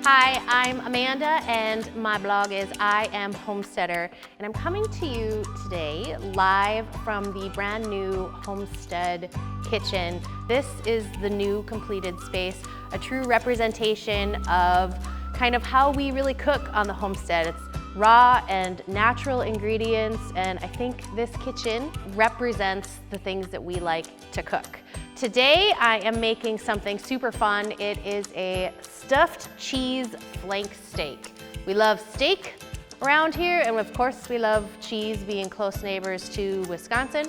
Hi, I'm Amanda and my blog is I Am Homesteader, and I'm coming to you today live from the brand new Homestead kitchen. This is the new completed space, a true representation of kind of how we really cook on the homestead. It's raw and natural ingredients, and I think this kitchen represents the things that we like to cook. Today I am making something super fun. It is a stuffed cheese flank steak. We love steak around here, and of course we love cheese, being close neighbors to Wisconsin.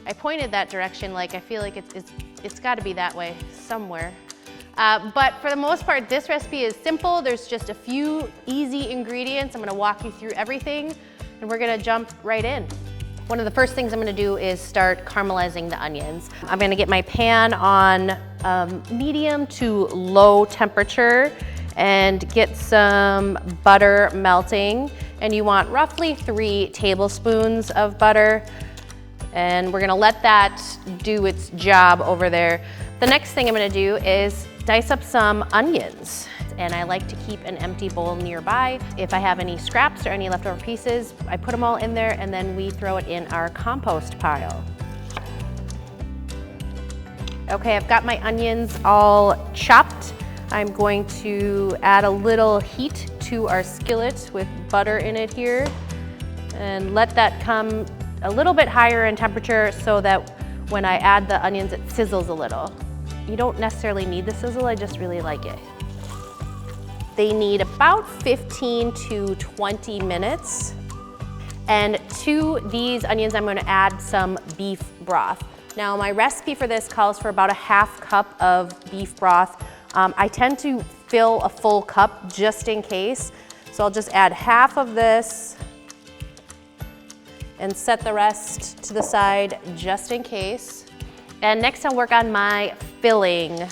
I pointed that direction like I feel like it's got to be that way somewhere. But for the most part, this recipe is simple. There's just a few easy ingredients. I'm gonna walk you through everything, and we're gonna jump right in. One of the first things I'm gonna do is start caramelizing the onions. I'm gonna get my pan on medium to low temperature and get some butter melting. And you want roughly 3 tablespoons of butter. And we're gonna let that do its job over there. The next thing I'm gonna do is dice up some onions. And I like to keep an empty bowl nearby. If I have any scraps or any leftover pieces, I put them all in there and then we throw it in our compost pile. Okay, I've got my onions all chopped. I'm going to add a little heat to our skillet with butter in it here and let that come a little bit higher in temperature so that when I add the onions, it sizzles a little. You don't necessarily need the sizzle, I just really like it. They need about 15 to 20 minutes. And to these onions, I'm gonna add some beef broth. Now, my recipe for this calls for about a half cup of beef broth. I tend to fill a full cup just in case. So I'll just add half of this and set the rest to the side just in case. And next I'll work on my filling.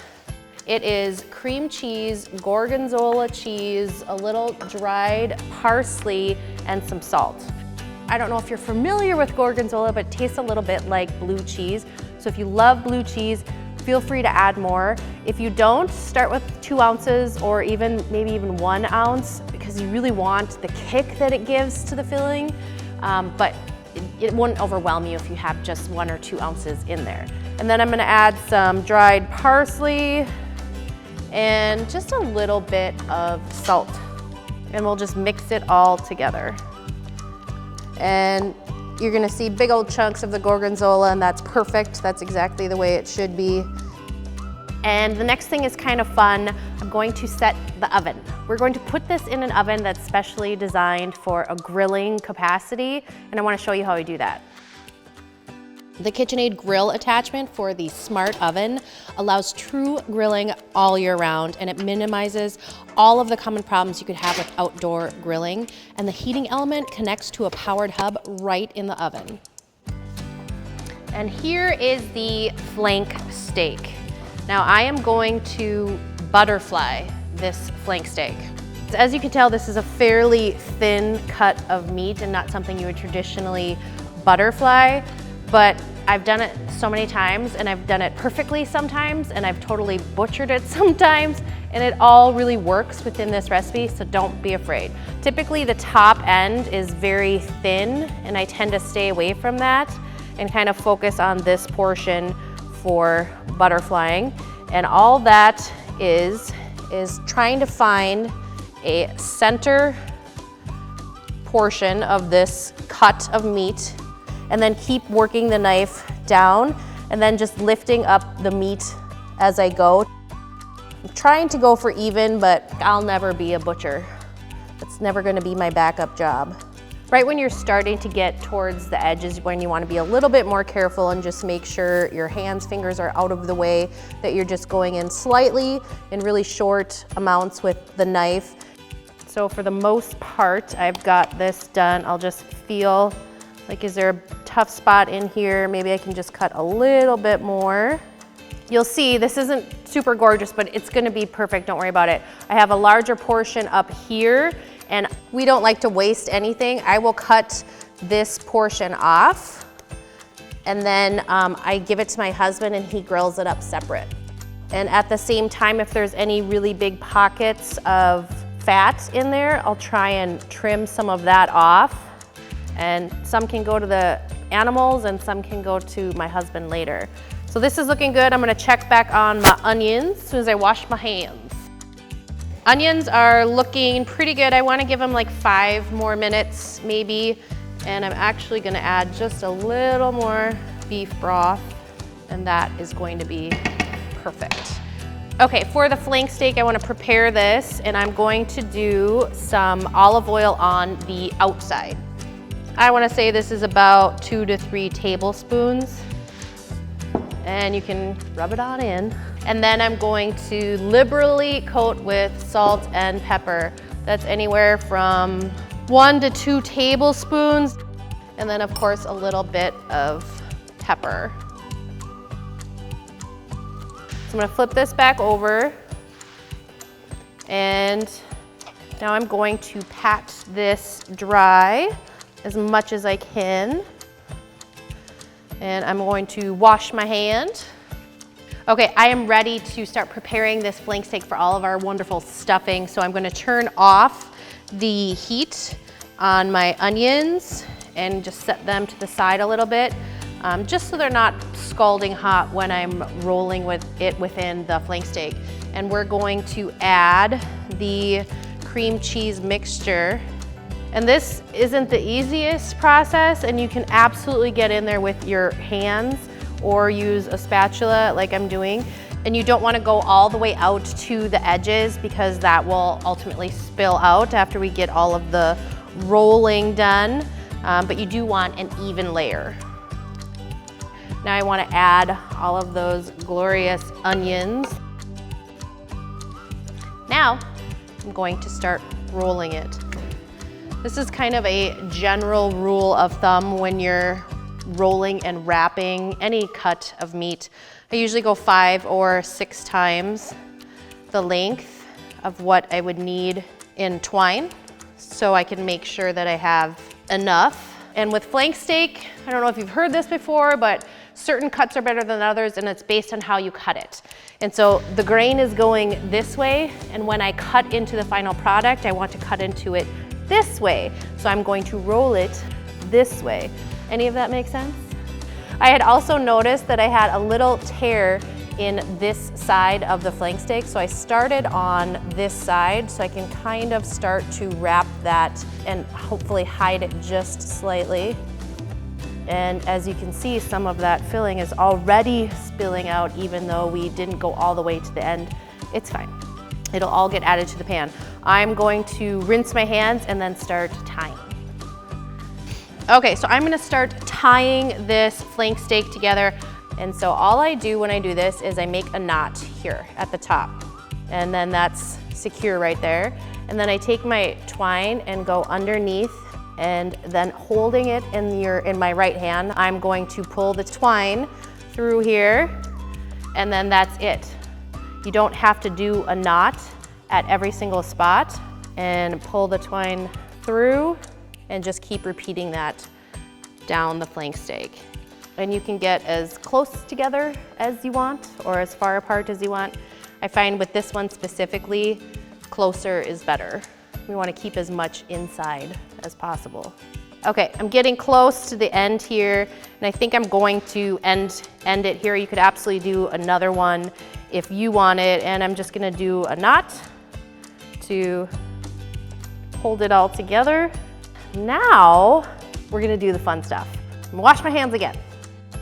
It is cream cheese, gorgonzola cheese, a little dried parsley, and some salt. I don't know if you're familiar with gorgonzola, but it tastes a little bit like blue cheese. So if you love blue cheese, feel free to add more. If you don't, start with 2 ounces or maybe even 1 ounce, because you really want the kick that it gives to the filling. But it wouldn't overwhelm you if you have just 1 or 2 ounces in there. And then I'm gonna add some dried parsley and just a little bit of salt. And we'll just mix it all together. And you're gonna see big old chunks of the gorgonzola, and that's perfect. That's exactly the way it should be. And the next thing is kind of fun. I'm going to set the oven. We're going to put this in an oven that's specially designed for a grilling capacity, and I wanna show you how I do that. The KitchenAid grill attachment for the smart oven allows true grilling all year round, and it minimizes all of the common problems you could have with outdoor grilling. And the heating element connects to a powered hub right in the oven. And here is the flank steak. Now I am going to butterfly this flank steak. As you can tell, this is a fairly thin cut of meat and not something you would traditionally butterfly. But I've done it so many times, and I've done it perfectly sometimes, and I've totally butchered it sometimes, and it all really works within this recipe, so don't be afraid. Typically the top end is very thin, and I tend to stay away from that and kind of focus on this portion for butterflying. And all that is trying to find a center portion of this cut of meat, and then keep working the knife down and then just lifting up the meat as I go. I'm trying to go for even, but I'll never be a butcher. It's never gonna be my backup job. Right when you're starting to get towards the edges, when you wanna be a little bit more careful and just make sure your fingers are out of the way, that you're just going in slightly in really short amounts with the knife. So for the most part, I've got this done. I'll just feel like, is there a tough spot in here? Maybe I can just cut a little bit more. You'll see this isn't super gorgeous, but it's gonna be perfect, don't worry about it. I have a larger portion up here, and we don't like to waste anything. I will cut this portion off, and then I give it to my husband and he grills it up separate. And at the same time, if there's any really big pockets of fat in there, I'll try and trim some of that off. And some can go to the animals and some can go to my husband later. So this is looking good. I'm gonna check back on my onions as soon as I wash my hands. Onions are looking pretty good. I wanna give them like 5 more minutes maybe. And I'm actually gonna add just a little more beef broth, and that is going to be perfect. Okay, for the flank steak, I wanna prepare this, and I'm going to do some olive oil on the outside. I wanna say this is about 2 to 3 tablespoons, and you can rub it on in. And then I'm going to liberally coat with salt and pepper. That's anywhere from 1 to 2 tablespoons, and then of course a little bit of pepper. So I'm gonna flip this back over, and now I'm going to pat this dry as much as I can. And I'm going to wash my hand. Okay, I am ready to start preparing this flank steak for all of our wonderful stuffing. So I'm gonna turn off the heat on my onions and just set them to the side a little bit, just so they're not scalding hot when I'm rolling with it within the flank steak. And we're going to add the cream cheese mixture. And this isn't the easiest process, and you can absolutely get in there with your hands or use a spatula like I'm doing. And you don't wanna go all the way out to the edges because that will ultimately spill out after we get all of the rolling done, but you do want an even layer. Now I wanna add all of those glorious onions. Now I'm going to start rolling it. This is kind of a general rule of thumb when you're rolling and wrapping any cut of meat. I usually go 5 or 6 times the length of what I would need in twine, so I can make sure that I have enough. And with flank steak, I don't know if you've heard this before, but certain cuts are better than others, and it's based on how you cut it. And so the grain is going this way, and when I cut into the final product, I want to cut into it this way. So I'm going to roll it this way. Any of that make sense? I had also noticed that I had a little tear in this side of the flank steak, so I started on this side so I can kind of start to wrap that and hopefully hide it just slightly. And as you can see, some of that filling is already spilling out even though we didn't go all the way to the end. It's fine. It'll all get added to the pan. I'm going to rinse my hands and then start tying. Okay, so I'm gonna start tying this flank steak together. And so all I do when I do this is I make a knot here at the top. And then that's secure right there. And then I take my twine and go underneath, and then holding it in my right hand, I'm going to pull the twine through here, and then that's it. You don't have to do a knot at every single spot, and pull the twine through and just keep repeating that down the flank steak. And you can get as close together as you want or as far apart as you want. I find with this one specifically, closer is better. We want to keep as much inside as possible. Okay, I'm getting close to the end here, and I think I'm going to end it here. You could absolutely do another one if you want it, and I'm just gonna do a knot to hold it all together. Now, we're gonna do the fun stuff. I'm gonna wash my hands again.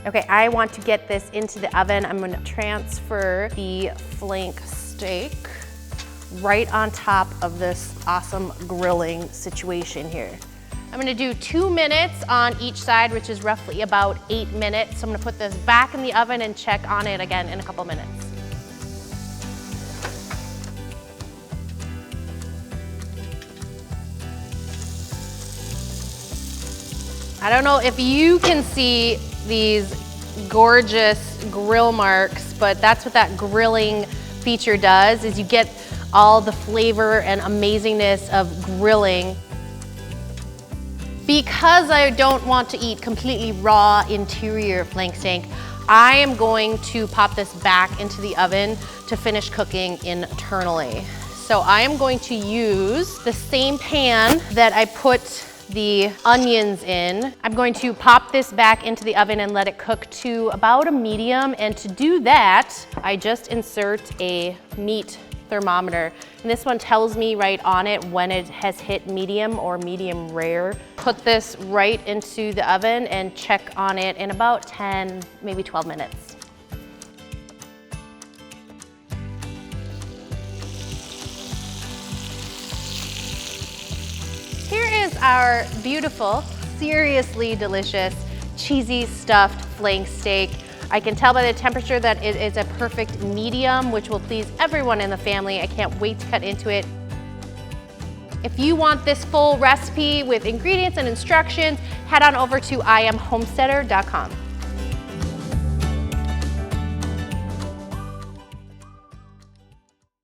Okay, I want to get this into the oven. I'm gonna transfer the flank steak right on top of this awesome grilling situation here. I'm gonna do 2 minutes on each side, which is roughly about 8 minutes. So I'm gonna put this back in the oven and check on it again in a couple minutes. I don't know if you can see these gorgeous grill marks, but that's what that grilling feature does, is you get all the flavor and amazingness of grilling. Because I don't want to eat completely raw interior flank steak, I am going to pop this back into the oven to finish cooking internally. So I am going to use the same pan that I put the onions in. I'm going to pop this back into the oven and let it cook to about a medium. And to do that, I just insert a meat thermometer. And this one tells me right on it when it has hit medium or medium rare. Put this right into the oven and check on it in about 10, maybe 12 minutes. Here is our beautiful, seriously delicious, cheesy stuffed flank steak. I can tell by the temperature that it is a perfect medium, which will please everyone in the family. I can't wait to cut into it. If you want this full recipe with ingredients and instructions, head on over to IamHomesteader.com.